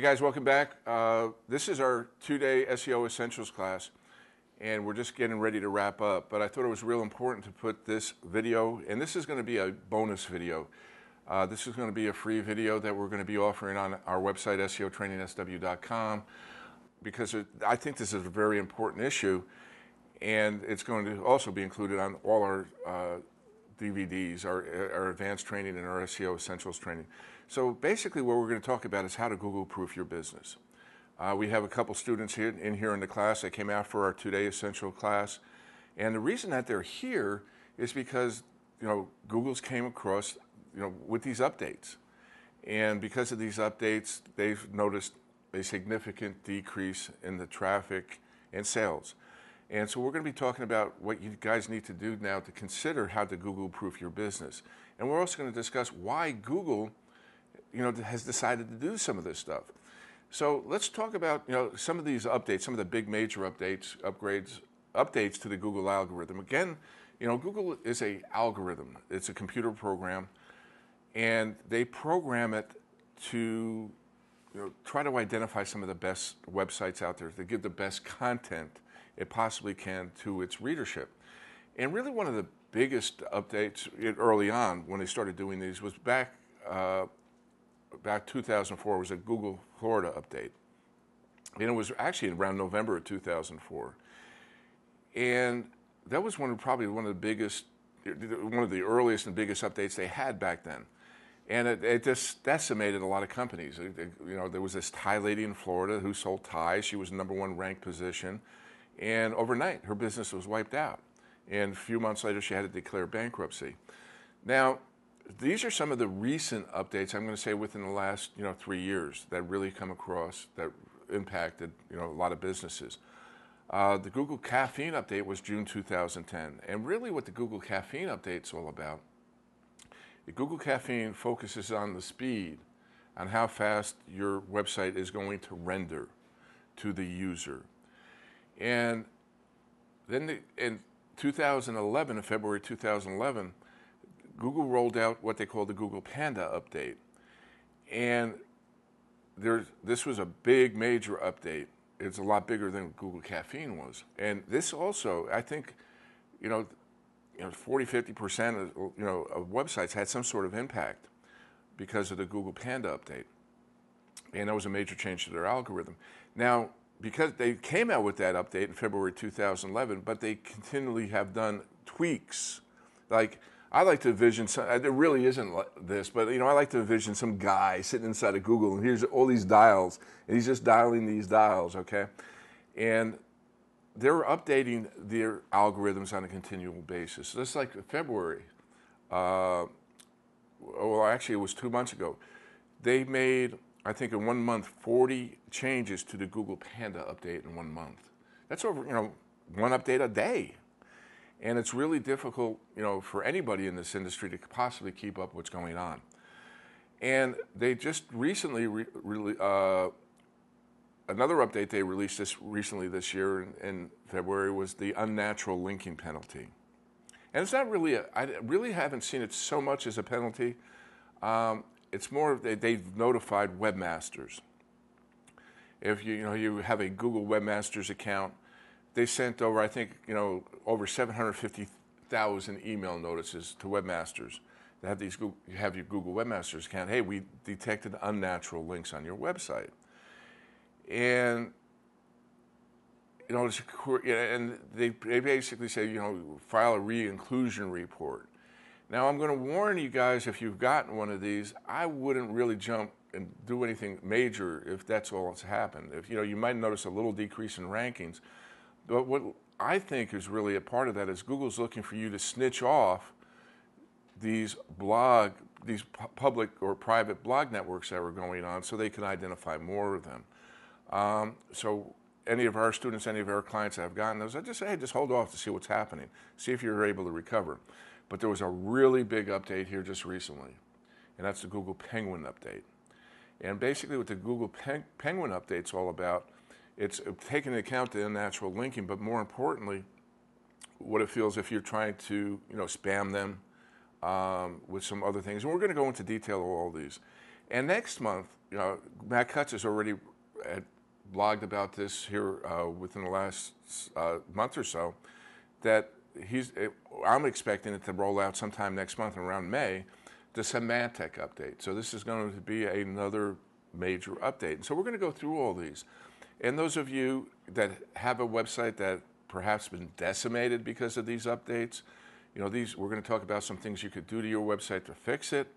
Hey guys, welcome back. This is our two-day SEO Essentials class, and we're just getting ready to wrap up. But I thought it was real important to put this video, and this is going to be a bonus video. This is going to be a free video that we're going to be offering on our website, SEOtrainingsw.com, because I think this is a very important issue, and it's going to also be included on all our DVDs, our advanced training and our SEO Essentials training. So basically what we're going to talk about is how to Google-proof your business. We have a couple students in here in the class that came out for our two-day essential class. And the reason that they're here is because, Google's came across, with these updates. And because of these updates, they've noticed a significant decrease in the traffic and sales. And so we're going to be talking about what you guys need to do now to consider how to Google-proof your business. And we're also going to discuss why Google, has decided to do some of this stuff. So let's talk about, some of these updates, some of the big major updates to the Google algorithm. Again, Google is an algorithm. It's a computer program, and they program it to, try to identify some of the best websites out there to give the best content it possibly can to its readership. And really one of the biggest updates early on when they started doing these was back 2004 was a Google Florida update. And it was actually around November of 2004. And that was probably one of the biggest, one of the earliest and biggest updates they had back then. And it just decimated a lot of companies. There was this Thai lady in Florida who sold ties. She was the #1 ranked position. And overnight, her business was wiped out. And a few months later, she had to declare bankruptcy. Now, these are some of the recent updates, I'm going to say, within the last 3 years that really come across that impacted a lot of businesses. The Google Caffeine update was June 2010. And really what the Google Caffeine update is all about, the Google Caffeine focuses on the speed, on how fast your website is going to render to the user. And then in 2011, in February 2011, Google rolled out what they call the Google Panda update. And this was a big, major update. It's a lot bigger than Google Caffeine was. And this also, I think, 40–50% of websites had some sort of impact because of the Google Panda update. And that was a major change to their algorithm. Now, because they came out with that update in February 2011, but they continually have done tweaks. Like, I like to envision, there really isn't this, but I like to envision some guy sitting inside of Google, and here's all these dials, and he's just dialing these dials, okay? And they're updating their algorithms on a continual basis. So that's like February. Well, actually, it was 2 months ago. They made, I think in 1 month, 40 changes to the Google Panda update in 1 month. That's over, one update a day. And it's really difficult, for anybody in this industry to possibly keep up what's going on. And they just recently, another update they released recently this year in February was the unnatural linking penalty. And it's not really, I really haven't seen it so much as a penalty. It's more they've notified webmasters. If you have a Google Webmasters account, they sent over, I think, over 750,000 email notices to webmasters that have your Google Webmasters account. Hey, we detected unnatural links on your website. And and they basically say, file a re-inclusion report. Now, I'm going to warn you guys, if you've gotten one of these, I wouldn't really jump and do anything major if that's all that's happened. If you might notice a little decrease in rankings, but what I think is really a part of that is Google's looking for you to snitch off these public or private blog networks that were going on so they can identify more of them. So any of our students, any of our clients that have gotten those, I just say, hey, just hold off to see what's happening. See if you're able to recover. But there was a really big update here just recently, and that's the Google Penguin update. And basically what the Google Penguin update's all about, it's taking into account the unnatural linking, but more importantly, what it feels if you're trying to spam them with some other things. And we're going to go into detail of all these. And next month, Matt Cutts has already blogged about this here within the last month or so, that I'm expecting it to roll out sometime next month around May, the Symantec update. So this is going to be another major update. And so we're going to go through all these. And those of you that have a website that perhaps been decimated because of these updates, we're going to talk about some things you could do to your website to fix it.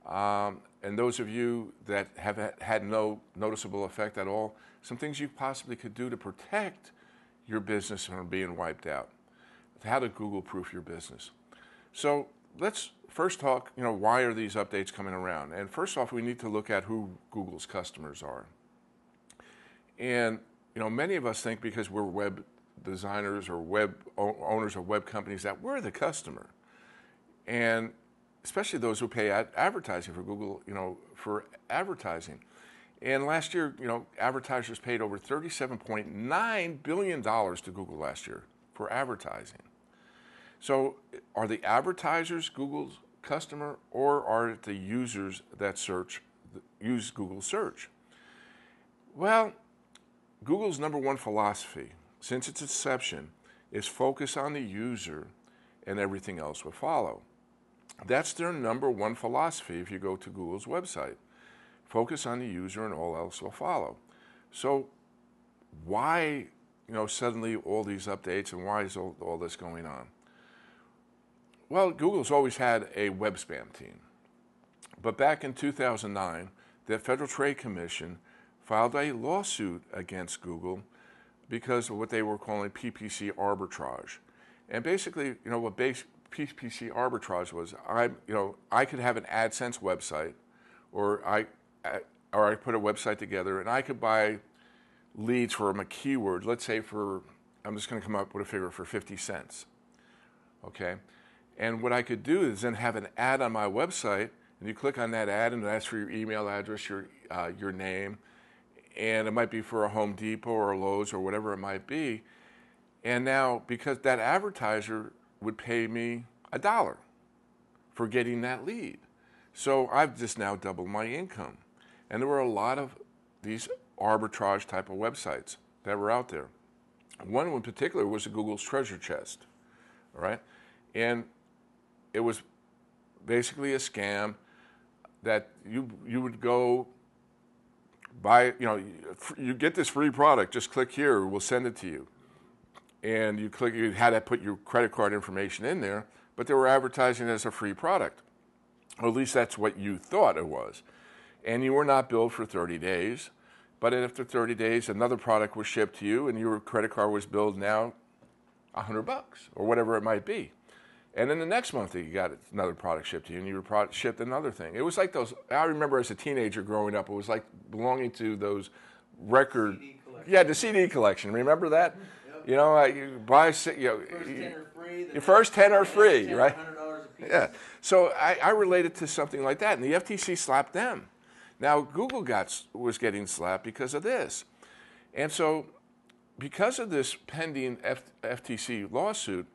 And those of you that have had no noticeable effect at all, some things you possibly could do to protect your business from being wiped out. How to Google-proof your business. So let's first talk, why are these updates coming around? And first off, we need to look at who Google's customers are. And, many of us think because we're web designers or web owners of web companies that we're the customer. And especially those who pay advertising for Google, for advertising. And last year, advertisers paid over $37.9 billion to Google last year for advertising. So are the advertisers Google's customer, or are it the users that use Google search? Well, Google's number one philosophy since its inception is focus on the user and everything else will follow. That's their number one philosophy if you go to Google's website. Focus on the user and all else will follow. So why, suddenly all these updates, and why is all this going on? Well, Google's always had a web spam team. But back in 2009, the Federal Trade Commission filed a lawsuit against Google because of what they were calling PPC arbitrage. And basically, what PPC arbitrage was, I could have an AdSense website, or I put a website together, and I could buy leads from a keyword. Let's say I'm just going to come up with a figure for 50 cents. Okay, and what I could do is then have an ad on my website, and you click on that ad, and it asks for your email address, your name, and it might be for a Home Depot or a Lowe's or whatever it might be. And now, because that advertiser would pay me $1 for getting that lead. So I've just now doubled my income. And there were a lot of these arbitrage type of websites that were out there. One in particular was Google's treasure chest, all right? And it was basically a scam that you would go buy, you get this free product, just click here, we'll send it to you. And you had to put your credit card information in there, but they were advertising it as a free product. Or at least that's what you thought it was. And you were not billed for 30 days, but after 30 days, another product was shipped to you, and your credit card was billed now $100 or whatever it might be. And then the next month, you got another product shipped to you, and you were shipped another thing. It was like those. I remember as a teenager growing up, it was like belonging to those record. The CD collection. Remember that? Yep. You buy. First 10 are free. Your first 10 are free, right? $100 a piece. Yeah. So I related to something like that, and the FTC slapped them. Now Google was getting slapped because of this, and so because of this pending FTC lawsuit,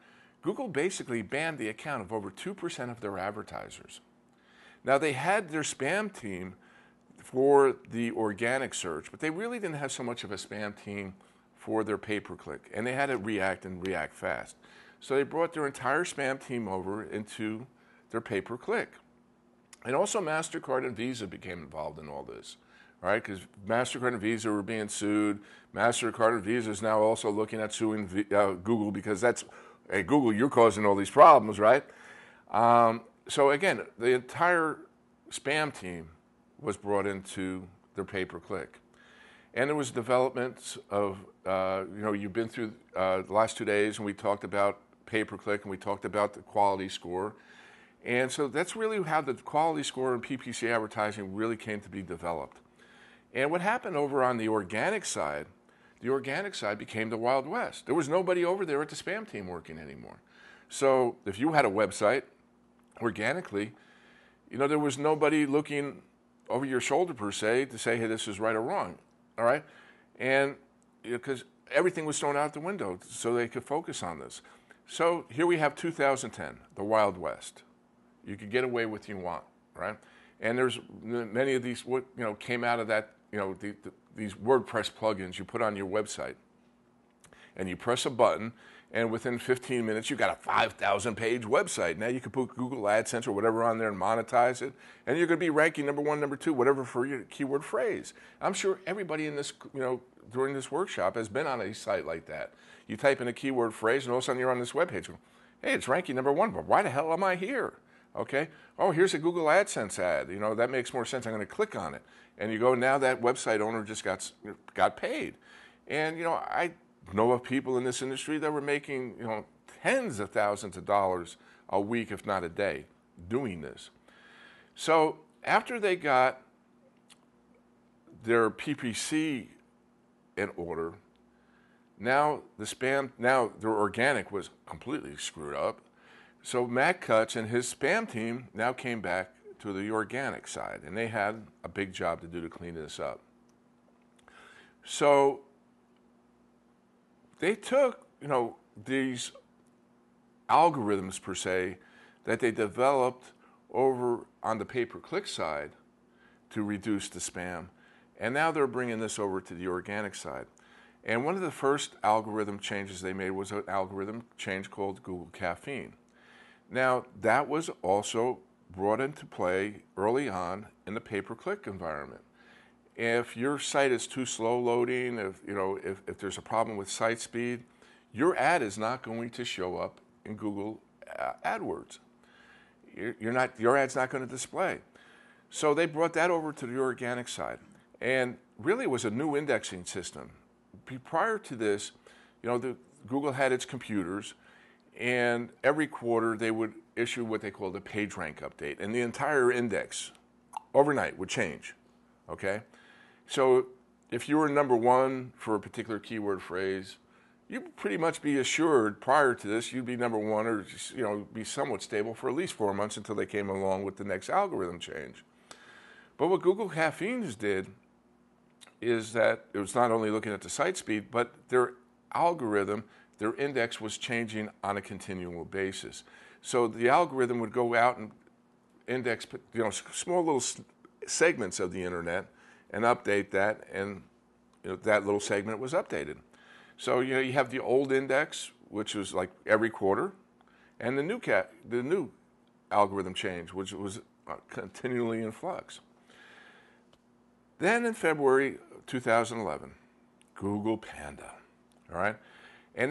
Google basically banned the account of over 2% of their advertisers. Now, they had their spam team for the organic search, but they really didn't have so much of a spam team for their pay-per-click, and they had to react and react fast. So they brought their entire spam team over into their pay-per-click. And also MasterCard and Visa became involved in all this, right? Because MasterCard and Visa were being sued. MasterCard and Visa is now also looking at suing Google because that's, hey, Google, you're causing all these problems, right? So again, the entire spam team was brought into their pay-per-click. And there was developments of, you've been through the last 2 days, and we talked about pay-per-click, and we talked about the quality score. And so that's really how the quality score and PPC advertising really came to be developed. And what happened over on the organic side became the Wild West. There was nobody over there at the spam team working anymore. So if you had a website, organically, there was nobody looking over your shoulder per se to say, hey, this is right or wrong, all right? And because everything was thrown out the window so they could focus on this. So here we have 2010, the Wild West. You could get away with what you want, right? And there's many of these came out of that, these WordPress plugins you put on your website. And you press a button, and within 15 minutes, you got a 5,000 page website. Now you can put Google AdSense or whatever on there and monetize it, and you're going to be ranking number 1, number 2, whatever for your keyword phrase. I'm sure everybody in this, during this workshop has been on a site like that. You type in a keyword phrase, and all of a sudden you're on this webpage. Hey, it's ranking number 1, but why the hell am I here? Okay. Oh, here's a Google AdSense ad. That makes more sense. I'm going to click on it, and you go. Now that website owner just got paid, and I know of people in this industry that were making tens of thousands of dollars a week, if not a day, doing this. So after they got their PPC in order, now their organic was completely screwed up. So Matt Cutts and his spam team now came back to the organic side, and they had a big job to do to clean this up. So they took, these algorithms per se that they developed over on the pay-per-click side to reduce the spam, and now they're bringing this over to the organic side. And one of the first algorithm changes they made was an algorithm change called Google Caffeine. Now, that was also brought into play early on in the pay-per-click environment. If your site is too slow loading, if there's a problem with site speed, your ad is not going to show up in Google AdWords. Your ad's not going to display. So they brought that over to the organic side, and really it was a new indexing system. Prior to this, Google had its computers, and every quarter they would issue what they called a PageRank update, and the entire index overnight would change. Okay. So if you were number 1 for a particular keyword phrase, you'd pretty much be assured prior to this you'd be number 1 or be somewhat stable for at least 4 months until they came along with the next algorithm change. But what Google Caffeine did is that it was not only looking at the site speed, but their algorithm, their index was changing on a continual basis. So the algorithm would go out and index small little segments of the internet and update that, and that little segment was updated. So you have the old index, which was like every quarter, and the new algorithm change, which was continually in flux. Then in February 2011, Google Panda, all right, and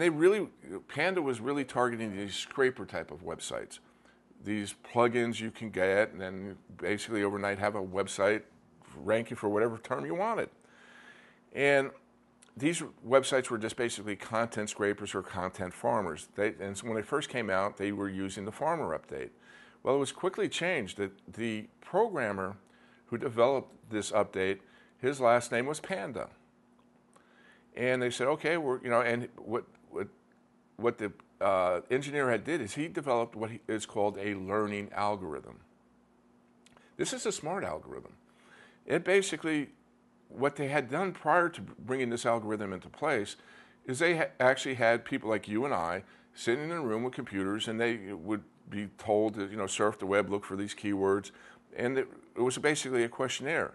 Panda was really targeting these scraper type of websites, these plugins you can get, and then basically overnight have a website ranking for whatever term you wanted. And these websites were just basically content scrapers or content farmers. And so when they first came out, they were using the farmer update. Well, it was quickly changed that the programmer who developed this update, his last name was Panda. And they said, okay, and what the engineer had did is he developed what is called a learning algorithm. This is a smart algorithm. It basically, what they had done prior to bringing this algorithm into place is they actually had people like you and I sitting in a room with computers, and they would be told to surf the web, look for these keywords, and it was basically a questionnaire.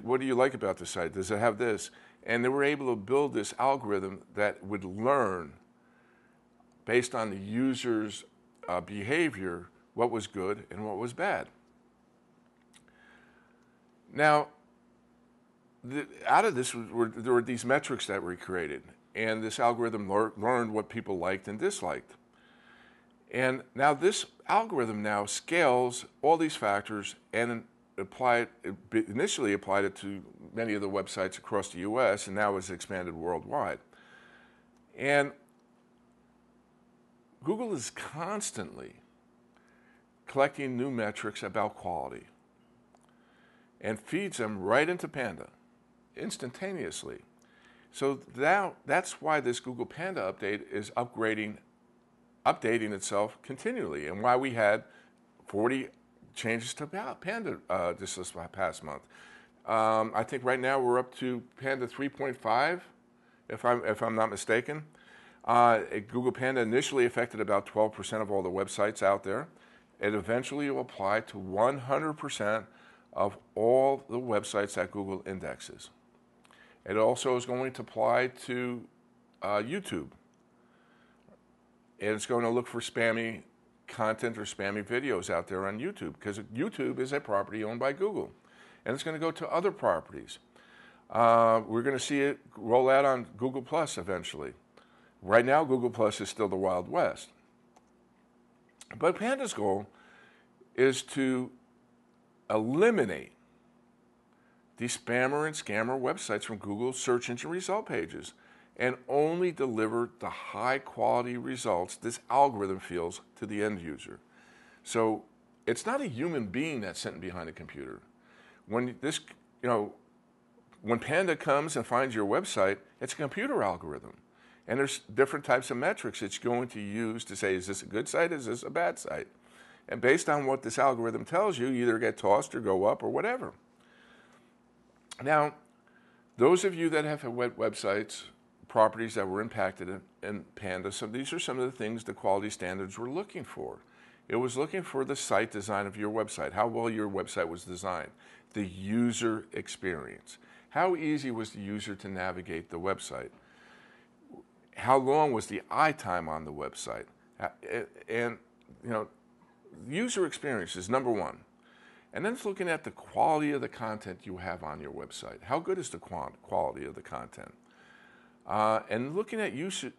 What do you like about this site? Does it have this? And they were able to build this algorithm that would learn based on the user's behavior what was good and what was bad. Now, out of this, there were these metrics that were created, and this algorithm learned what people liked and disliked. And now this algorithm now scales all these factors and initially applied it to many of the websites across the U.S., and now it's expanded worldwide. And Google is constantly collecting new metrics about quality and feeds them right into Panda instantaneously. So now that's why this Google Panda update is updating itself continually, and why we had 40 changes to Panda this past month. I think right now we're up to Panda 3.5, if I'm not mistaken. Google Panda initially affected about 12% of all the websites out there. It eventually will apply to 100% of all the websites that Google indexes. It also is going to apply to YouTube. And it's going to look for spammy content or spammy videos out there on YouTube, because YouTube is a property owned by Google. And it's going to go to other properties. We're going to see it roll out on Google Plus eventually. Right now, Google Plus is still the Wild West. But Panda's goal is to eliminate these spammer and scammer websites from Google's search engine result pages and only deliver the high quality results this algorithm feels to the end user. So it's not a human being that's sitting behind a computer. When Panda comes and finds your website, it's a computer algorithm. And there's different types of metrics it's going to use to say, is this a good site, is this a bad site? And based on what this algorithm tells you, you either get tossed or go up or whatever. Now, those of you that have websites, properties that were impacted in Panda, these are some of the things the quality standards were looking for. It was looking for the site design of your website, how well your website was designed, the user experience, how easy was the user to navigate the website, how long was the eye time on the website, and user experience is number one. And then it's looking at the quality of the content you have on your website. How good is the quality of the content? And looking at usage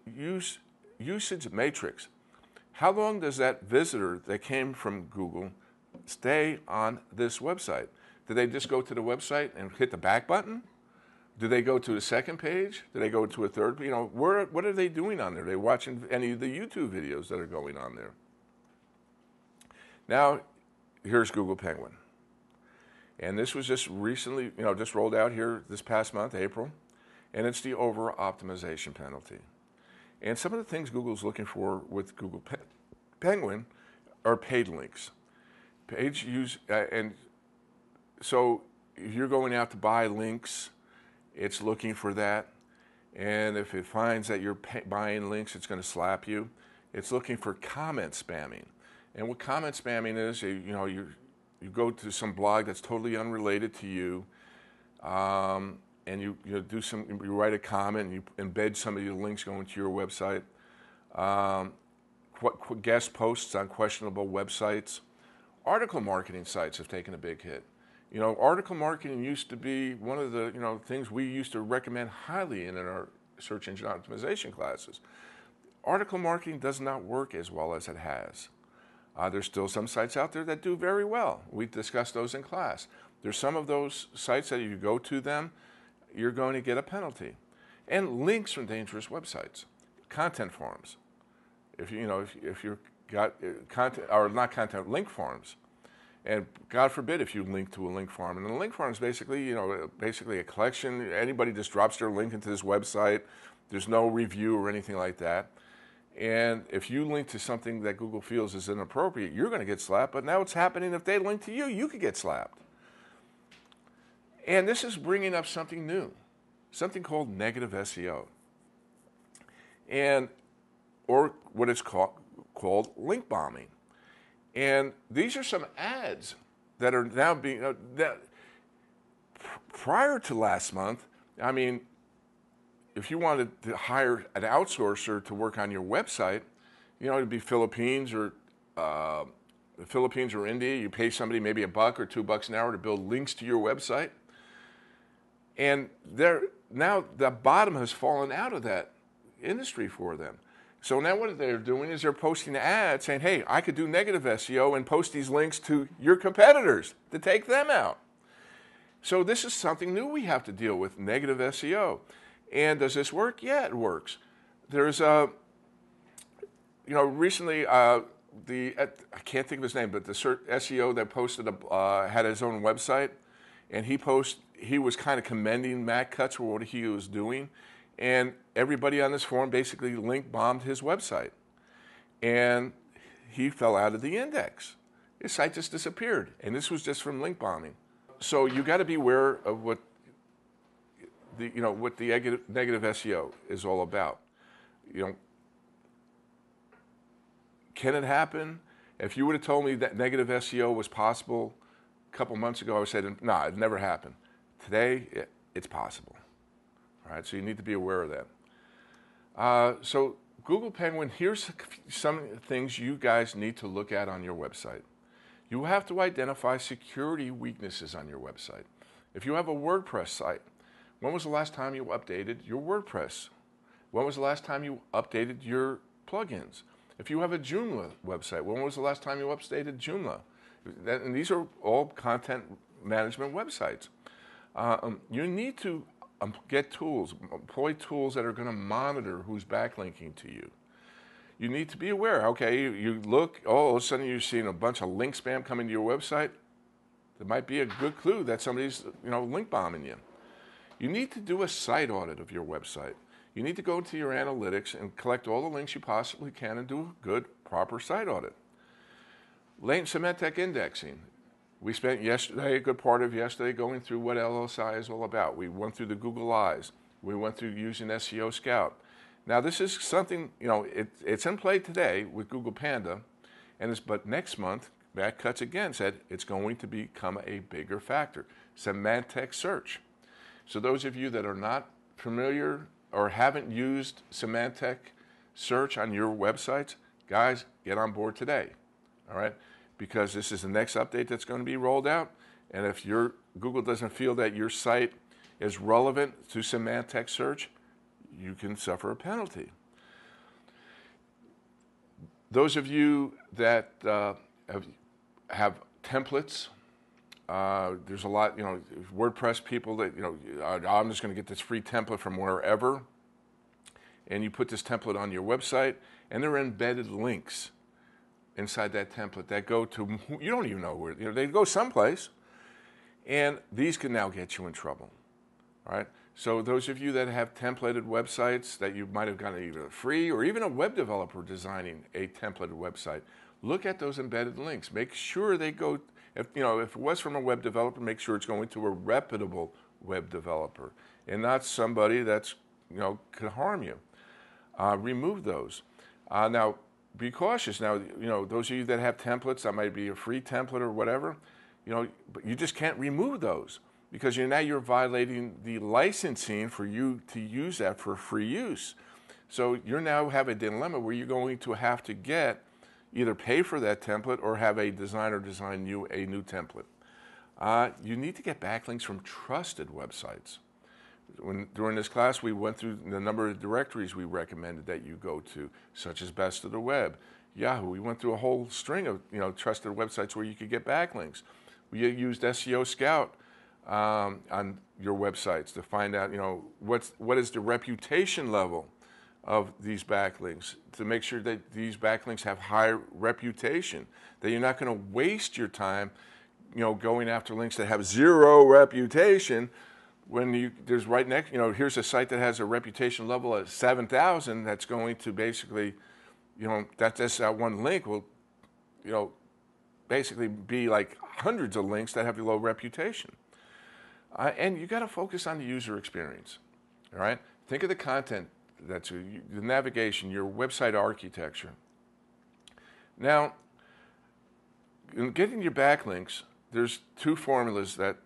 matrix. How long does that visitor that came from Google stay on this website? Do they just go to the website and hit the back button? Do they go to a second page? Do they go to a third? What are they doing on there? Are they watching any of the YouTube videos that are going on there? Now, here's Google Penguin. And this was just recently, just rolled out here this past month, April. And it's the over-optimization penalty. And some of the things Google's looking for with Google Penguin are paid links. And so if you're going out to buy links, it's looking for that. And if it finds that you're buying links, it's going to slap you. It's looking for comment spamming. And what comment spamming is, you go to some blog that's totally unrelated to you, and you write a comment and you embed some of your links going to your website. Guest posts on questionable websites. Article marketing sites have taken a big hit. Article marketing used to be one of the things we used to recommend highly in our search engine optimization classes. Article marketing does not work as well as it has. There's still some sites out there that do very well. We discussed those in class. There's some of those sites that if you go to them, you're going to get a penalty. And links from dangerous websites, content farms. If you've got content, or not content, link farms. And God forbid if you link to a link farm. And a link farm is basically a collection. Anybody just drops their link into this website. There's no review or anything like that. And if you link to something that Google feels is inappropriate, you're going to get slapped. But now it's happening if they link to you, you could get slapped. And this is bringing up something new, something called negative SEO, or what it's called link bombing. And these are some ads that are now being prior to last month. I mean, if you wanted to hire an outsourcer to work on your website, it'd be Philippines or India. You pay somebody maybe $1 or $2 an hour to build links to your website. And now the bottom has fallen out of that industry for them. So now what they're doing is they're posting ads saying, hey, I could do negative SEO and post these links to your competitors to take them out. So this is something new we have to deal with, negative SEO. And does this work? Yeah, it works. There's recently I can't think of his name, but the SEO that posted had his own website, and he was kind of commending Matt Cutts for what he was doing, and everybody on this forum basically link bombed his website, and he fell out of the index. His site just disappeared, and this was just from link bombing. So you got to be aware of what the negative SEO is all about. Can it happen? If you would have told me that negative SEO was possible couple months ago, I was saying, no, it never happened. Today, it's possible. All right, so you need to be aware of that. So Google Penguin, here's some things you guys need to look at on your website. You have to identify security weaknesses on your website. If you have a WordPress site, when was the last time you updated your WordPress? When was the last time you updated your plugins? If you have a Joomla website, when was the last time you updated Joomla? And these are all content management websites. You need to get tools, employ tools that are going to monitor who's backlinking to you. You need to be aware. Okay, you look, all of a sudden you're seeing a bunch of link spam coming to your website. That might be a good clue that somebody's link bombing you. You need to do a site audit of your website. You need to go to your analytics and collect all the links you possibly can and do a good, proper site audit. Latent semantic indexing. We spent yesterday, a good part of yesterday, going through what LSI is all about. We went through the Google Eyes. We went through using SEO Scout. Now this is something, it's in play today with Google Panda, but next month, Matt Cutts again said it's going to become a bigger factor. Semantic search. So those of you that are not familiar or haven't used semantic search on your websites, guys, get on board today, all right? Because this is the next update that's going to be rolled out, and if Google doesn't feel that your site is relevant to semantic search, you can suffer a penalty. Those of you that have templates, there's a lot, WordPress people that, I'm just going to get this free template from wherever, and you put this template on your website, and there are embedded links inside that template that go to, you don't even know where, they go someplace, and these can now get you in trouble, all right? So those of you that have templated websites that you might have gotten either free or even a web developer designing a templated website, look at those embedded links. Make sure they go, if it was from a web developer, make sure it's going to a reputable web developer and not somebody that's, could harm you. Remove those. Now, be cautious. Now, those of you that have templates, that might be a free template or whatever, but you just can't remove those because now you're violating the licensing for you to use that for free use. So you now have a dilemma where you're going to have to either pay for that template or have a designer design you a new template. You need to get backlinks from trusted websites. During this class, we went through the number of directories we recommended that you go to, such as Best of the Web, Yahoo. We went through a whole string of trusted websites where you could get backlinks. We used SEO Scout on your websites to find out what is the reputation level of these backlinks, to make sure that these backlinks have high reputation, that you're not going to waste your time going after links that have zero reputation when there's right next, here's a site that has a reputation level at 7,000 that's going to basically, that one link will, basically be like hundreds of links that have a low reputation. And you got to focus on the user experience, all right? Think of the content, the navigation, your website architecture. Now, in getting your backlinks, there's two formulas that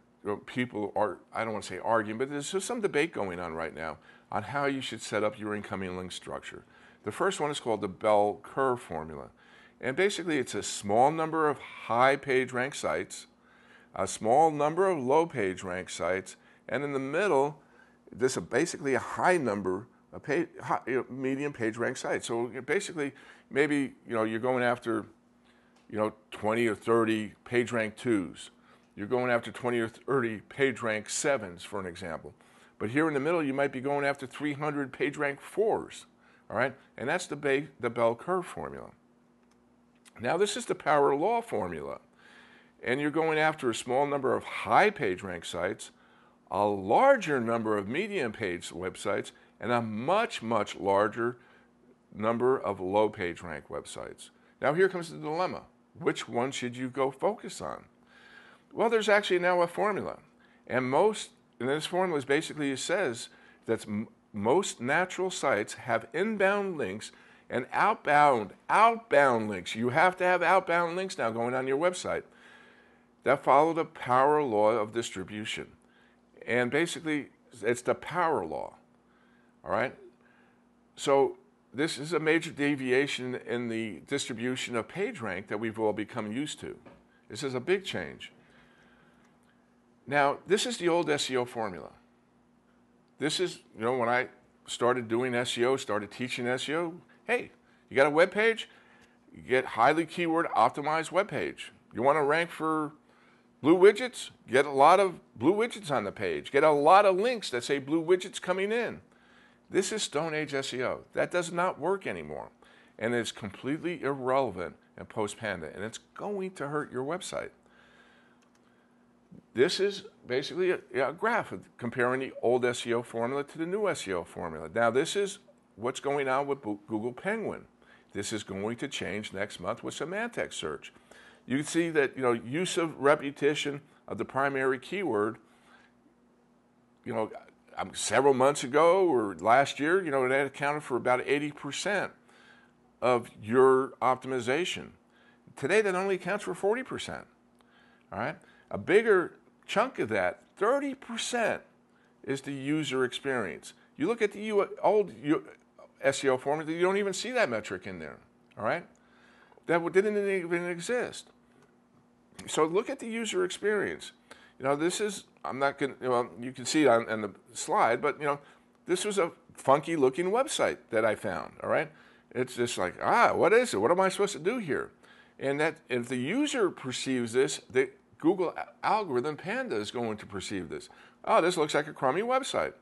people are, I don't want to say arguing, but there's some debate going on right now on how you should set up your incoming link structure. The first one is called the bell curve formula. And basically it's a small number of high page rank sites, a small number of low page rank sites, and in the middle, this is basically a high number of medium page rank sites. So basically, maybe you're going after 20 or 30 page rank 2s. You're going after 20 or 30 page rank 7s, for an example. But here in the middle, you might be going after 300 page rank 4s. All right, and that's the bell curve formula. Now this is the power law formula. And you're going after a small number of high page rank sites, a larger number of medium page websites, and a much, much larger number of low page rank websites. Now here comes the dilemma. Which one should you go focus on? Well, there's actually now a formula. And this formula is basically says that most natural sites have inbound links and outbound links. You have to have outbound links now going on your website that follow the power law of distribution. And basically, it's the power law, all right? So this is a major deviation in the distribution of PageRank that we've all become used to. This is a big change. Now, this is the old SEO formula. This is, when I started doing SEO, started teaching SEO, hey, you got a web page, you get highly keyword optimized web page. You want to rank for blue widgets? Get a lot of blue widgets on the page. Get a lot of links that say blue widgets coming in. This is Stone Age SEO. That does not work anymore. And it's completely irrelevant in post-Panda, and it's going to hurt your website. This is basically a graph comparing the old SEO formula to the new SEO formula. Now, this is what's going on with Google Penguin. This is going to change next month with semantic search. You can see that, use of repetition of the primary keyword, several months ago or last year, that accounted for about 80% of your optimization. Today, that only accounts for 40%. All right? A bigger chunk of that, 30%, is the user experience. You look at the old SEO formula, you don't even see that metric in there. All right? That didn't even exist. So look at the user experience. This is, I'm not going to, you can see it on the slide, but, this was a funky looking website that I found, all right? It's just like, what is it? What am I supposed to do here? And that if the user perceives this, the Google algorithm Panda is going to perceive this. Oh, this looks like a crummy website.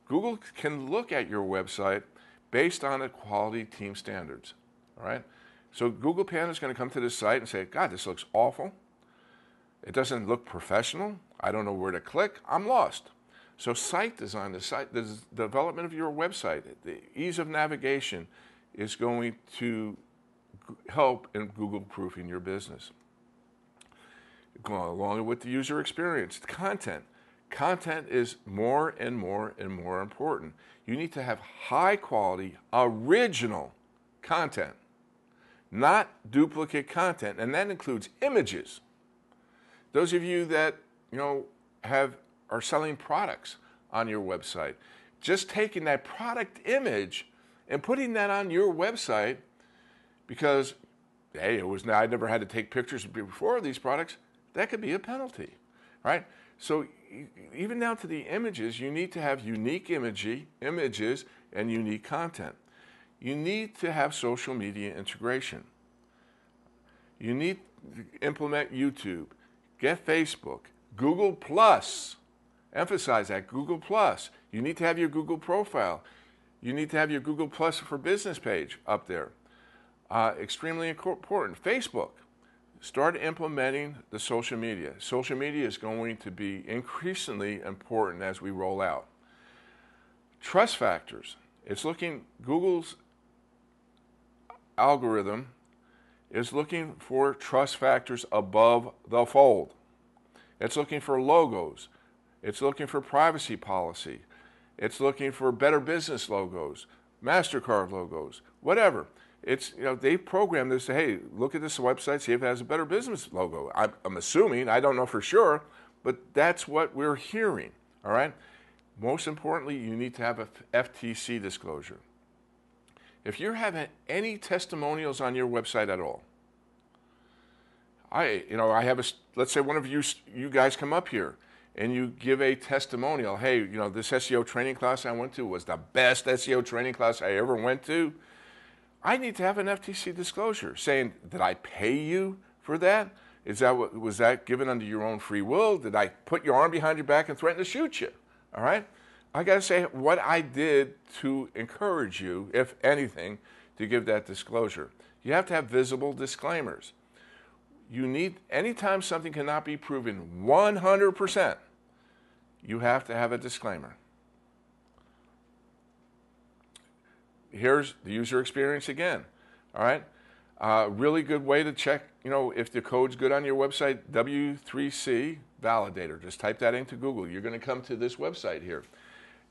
Google can look at your website based on the quality team standards, all right? So Google Panda is going to come to this site and say, God, this looks awful. It doesn't look professional. I don't know where to click. I'm lost. So site design, the development of your website, the ease of navigation is going to help in Google proofing your business. Going along with the user experience, the content. Content is more and more and more important. You need to have high quality, original content, not duplicate content, and that includes images. Those of you that are selling products on your website, just taking that product image and putting that on your website because, hey, I never had to take pictures before of these products, that could be a penalty, right? So even down to the images, you need to have unique images and unique content. You need to have social media integration. You need to implement YouTube. Get Facebook, Google Plus. Emphasize that, Google Plus. You need to have your Google profile. You need to have your Google Plus for Business page up there. Extremely important. Facebook. Start implementing the social media. Social media is going to be increasingly important as we roll out. Trust factors. Google's algorithm is looking for trust factors above the fold. It's looking for logos. It's looking for privacy policy. It's looking for Better Business logos, MasterCard logos, whatever. They program this to, hey, look at this website, see if it has a Better Business logo. I'm assuming, I don't know for sure, but that's what we're hearing, all right? Most importantly, you need to have a FTC disclosure. If you're having any testimonials on your website at all, let's say one of you guys come up here and you give a testimonial. Hey, this SEO training class I went to was the best SEO training class I ever went to. I need to have an FTC disclosure saying, did I pay you for that? Was that given under your own free will? Did I put your arm behind your back and threaten to shoot you? All right? I got to say what I did to encourage you, if anything, to give that disclosure. You have to have visible disclaimers. Anytime something cannot be proven 100%, you have to have a disclaimer. Here's the user experience again. All right? Really good way to check, if the code's good on your website, W3C validator. Just type that into Google. You're going to come to this website here.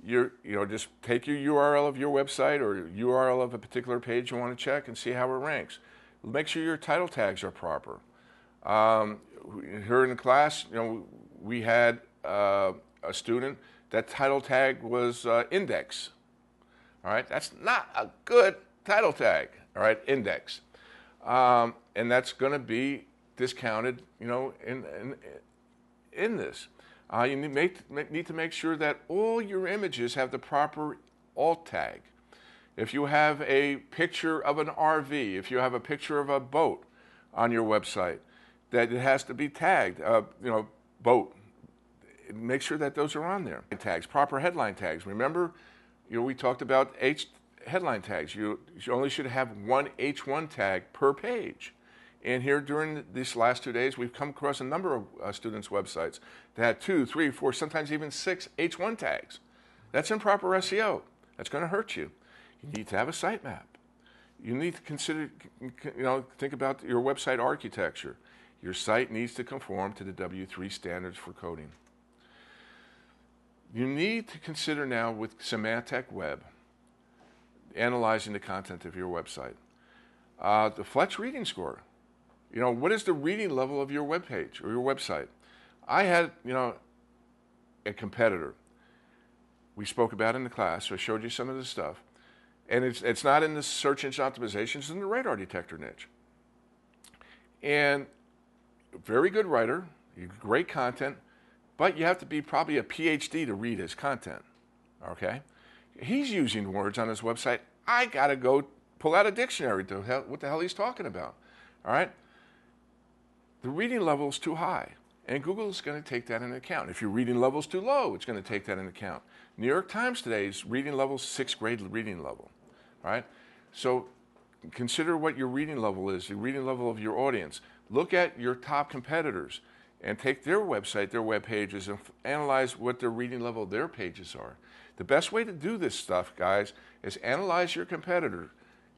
Just take your URL of your website or URL of a particular page you want to check and see how it ranks. Make sure your title tags are proper. here in the class, we had a student that title tag was index. All right, that's not a good title tag. All right, index, and that's going to be discounted. In this, you need to make sure that all your images have the proper alt tag. If you have a picture of an RV, if you have a picture of a boat on your website, that it has to be tagged. Boat. Make sure that those are on there. Tags, proper headline tags. Remember, we talked about headline tags. You only should have one H1 tag per page. And here during these last 2 days, we've come across a number of students' websites that had 2, 3, 4, sometimes even 6 H1 tags. That's improper SEO. That's going to hurt you. You need to have a sitemap. You need to consider, think about your website architecture. Your site needs to conform to the W3 standards for coding. You need to consider now with Symantec Web, analyzing the content of your website. The Flex reading score. What is the reading level of your web page or your website? I had, a competitor. We spoke about in the class, so I showed you some of the stuff. And it's not in the search engine optimization, it's in the radar detector niche. And very good writer, great content, but you have to be probably a PhD to read his content, okay? He's using words on his website. I got to go pull out a dictionary to what the hell he's talking about, all right? The reading level is too high, and Google is going to take that into account. If your reading level is too low, it's going to take that into account. New York Times today's reading level is 6th grade reading level, all right? So consider what your reading level is, the reading level of your audience. Look at your top competitors and take their website, their web pages, and analyze what their reading level of their pages are. The best way to do this stuff, guys, is analyze your competitor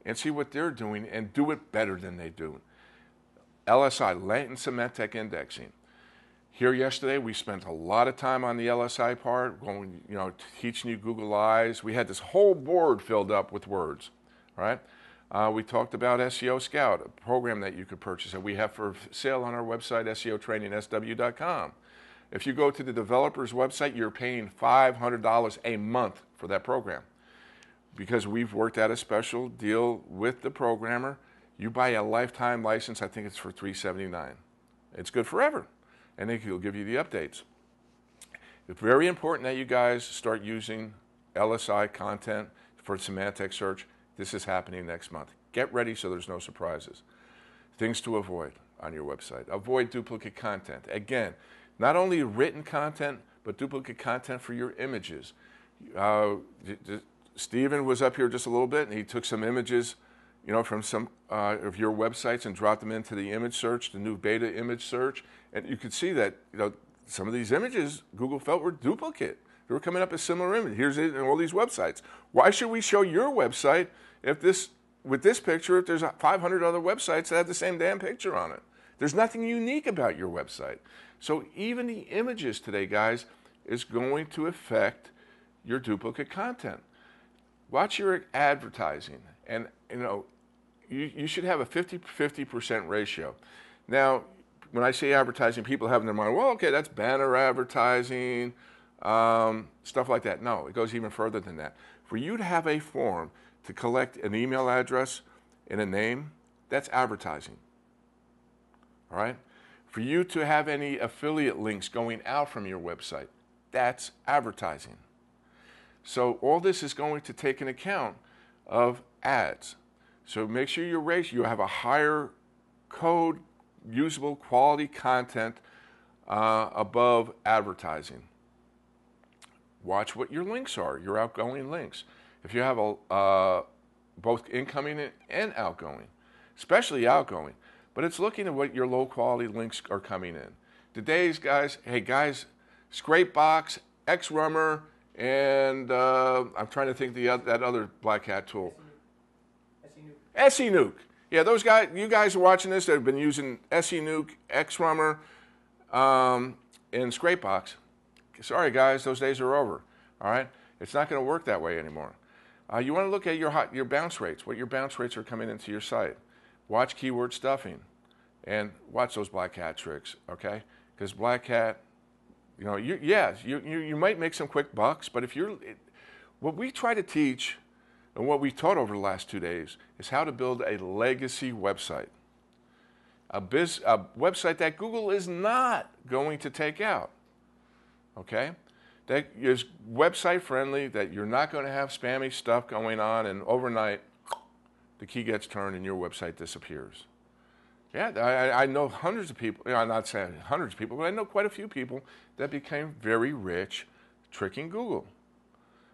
and see what they're doing and do it better than they do. LSI, latent semantic indexing. Here yesterday, we spent a lot of time on the LSI part, going, teaching you Google Eyes. We had this whole board filled up with words, right? We talked about SEO Scout, a program that you could purchase that we have for sale on our website, SEOtrainingsW.com. If you go to the developer's website, you're paying $500 a month for that program. Because we've worked out a special deal with the programmer, you buy a lifetime license, I think it's for $379. It's good forever, and he'll give you the updates. It's very important that you guys start using LSI content for semantic search. This is happening next month. Get ready so there's no surprises. Things to avoid on your website. Avoid duplicate content. Again, not only written content, but duplicate content for your images. Stephen was up here just a little bit, and he took some images, from some of your websites and dropped them into the image search, the new beta image search, and you could see that, some of these images Google felt were duplicate. They were coming up as similar images. Here's it in all these websites. Why should we show your website with this picture if there's 500 other websites that have the same damn picture on it? There's nothing unique about your website. So even the images today, guys, is going to affect your duplicate content. Watch your advertising, and you should have a 50% ratio. Now, when I say advertising, people have in their mind, well, okay, that's banner advertising, stuff like that. No, it goes even further than that. For you to have a form to collect an email address and a name, that's advertising. All right? For you to have any affiliate links going out from your website, that's advertising. So all this is going to take an account of ads. So make sure you have a higher code, usable quality content above advertising. Watch what your links are, your outgoing links. If you have both incoming and outgoing, especially outgoing, but it's looking at what your low quality links are coming in. Today's guys, Scrapebox, XRummer, and I'm trying to think that other black hat tool. SENuke. Yeah, those guys, you guys are watching this that have been using SENuke, XRummer, and Scrapebox. Sorry guys, those days are over. All right, it's not going to work that way anymore. You want to look at your bounce rates, what your bounce rates are coming into your site. Watch keyword stuffing. and watch those black hat tricks, okay? Because black hat, you know, you might make some quick bucks, but what we try to teach and what we taught over the last 2 days is how to build a legacy website. A website that Google is not going to take out, okay? That is website friendly, that you're not going to have spammy stuff going on, and overnight, the key gets turned and your website disappears. Yeah, I know hundreds of people, I'm not saying hundreds of people, but I know quite a few people that became very rich tricking Google.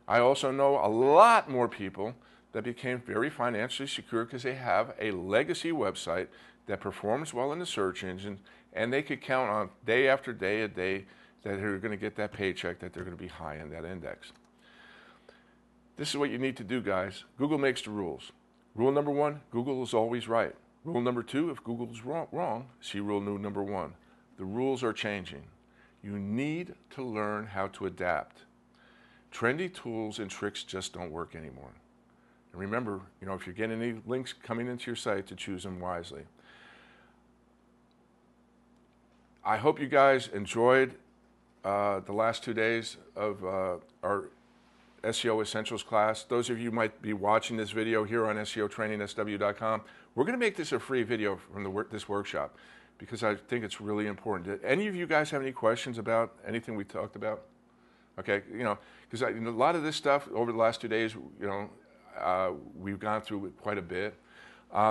I also know a lot more people that became very financially secure because they have a legacy website that performs well in the search engine, and they could count on day after day, a day, that they're going to get that paycheck, that they're going to be high in that index. This is what you need to do, guys. Google makes the rules. Rule number 1, Google is always right. Rule number 2, if Google is wrong, see rule number 1. The rules are changing. You need to learn how to adapt. Trendy tools and tricks just don't work anymore. And remember, you know, if you're getting any links coming into your site, to choose them wisely. I hope you guys enjoyed the last 2 days of our SEO Essentials class. Those of you who might be watching this video here on SEOtrainingsw.com, we're going to make this a free video from this workshop because I think it's really important. Did any of you guys have any questions about anything we talked about? Okay, you know, because a lot of this stuff over the last 2 days, you know, we've gone through it quite a bit.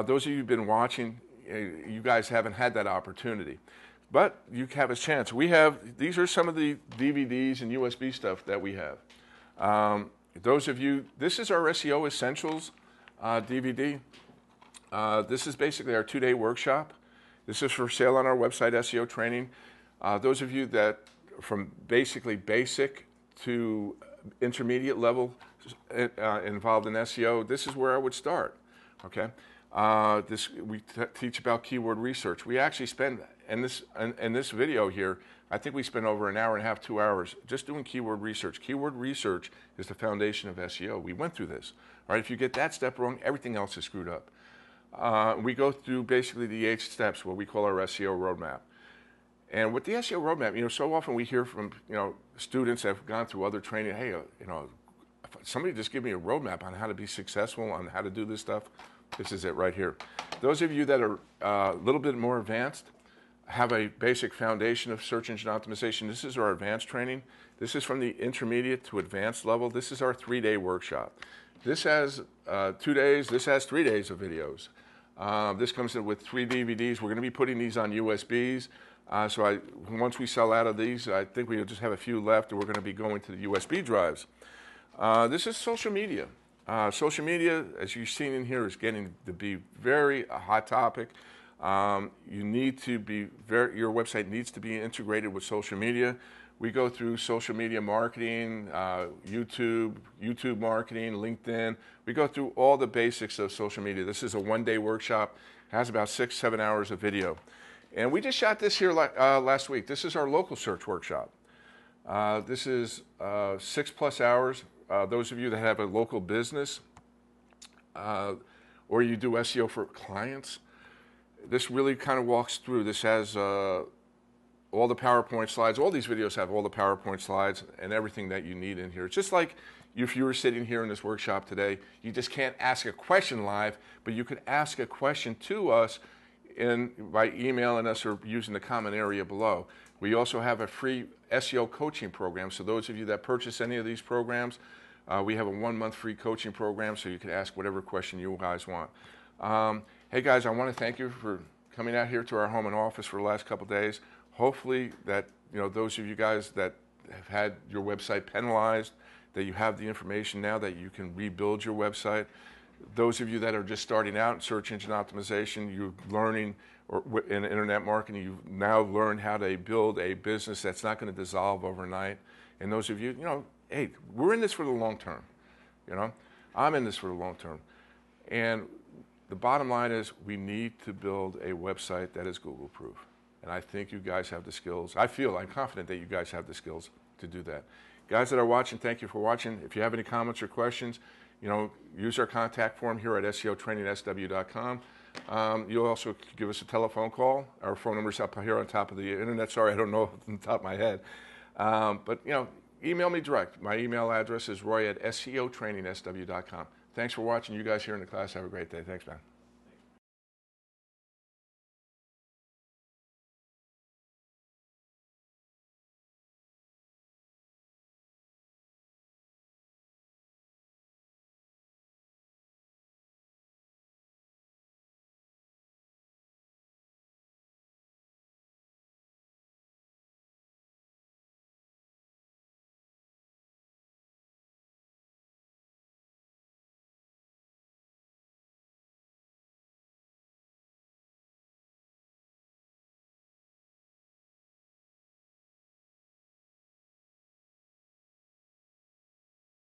Those of you who've been watching, you guys haven't had that opportunity. But you have a chance. These are some of the DVDs and USB stuff that we have. Those of you, this is our SEO Essentials DVD. This is basically our 2-day workshop. This is for sale on our website, SEO Training. Those of you that from basically basic to intermediate level involved in SEO, this is where I would start, okay? We teach about keyword research. We actually spend, in this video here, I think we spent over an hour and a half, 2 hours just doing keyword research. Keyword research is the foundation of SEO. We went through this. All right, if you get that step wrong, everything else is screwed up. We go through basically the 8 steps, what we call our SEO roadmap. And with the SEO roadmap, you know, so often we hear from, you know, students that have gone through other training, hey, you know, somebody just give me a roadmap on how to be successful, on how to do this stuff. This is it right here. Those of you that are a little bit more advanced, have a basic foundation of search engine optimization. This is our advanced training. This is from the intermediate to advanced level. This is our 3-day workshop. This has 2 days. This has 3 days of videos. This comes in with 3 DVDs. We're going to be putting these on USBs. Once we sell out of these, I think we'll just have a few left, and we're going to be going to the USB drives. This is social media. Social media, as you've seen in here, is getting to be a hot topic. You need to be your website needs to be integrated with social media. We go through social media marketing, YouTube marketing, LinkedIn. We go through all the basics of social media. This is a 1-day workshop. It has about 6-7 hours of video. And we just shot this here last week. This is our local search workshop. This is 6+ hours. Those of you that have a local business or you do SEO for clients, this really kind of walks through. This has all the PowerPoint slides. All these videos have all the PowerPoint slides and everything that you need in here. It's just like if you were sitting here in this workshop today, you just can't ask a question live, but you could ask a question to us by emailing us or using the comment area below. We also have a free SEO coaching program. So those of you that purchase any of these programs, we have a 1-month free coaching program, so you can ask whatever question you guys want. Hey guys, I want to thank you for coming out here to our home and office for the last couple of days. Hopefully that, you know, those of you guys that have had your website penalized, that you have the information now that you can rebuild your website. Those of you that are just starting out in search engine optimization, you're learning, or in internet marketing, you've now learned how to build a business that's not going to dissolve overnight. And those of you, you know, hey, we're in this for the long term. You know, I'm in this for the long term. And the bottom line is we need to build a website that is Google proof. And I think you guys have the skills. I'm confident that you guys have the skills to do that. Guys that are watching, thank you for watching. If you have any comments or questions, use our contact form here at SEOtrainingsW.com. You'll also give us a telephone call. Our phone number's up here on top of the internet. Sorry, I don't know off the top of my head. But email me direct. My email address is roy@SEOtrainingsW.com. Thanks for watching. You guys here in the class have a great day. Thanks, man.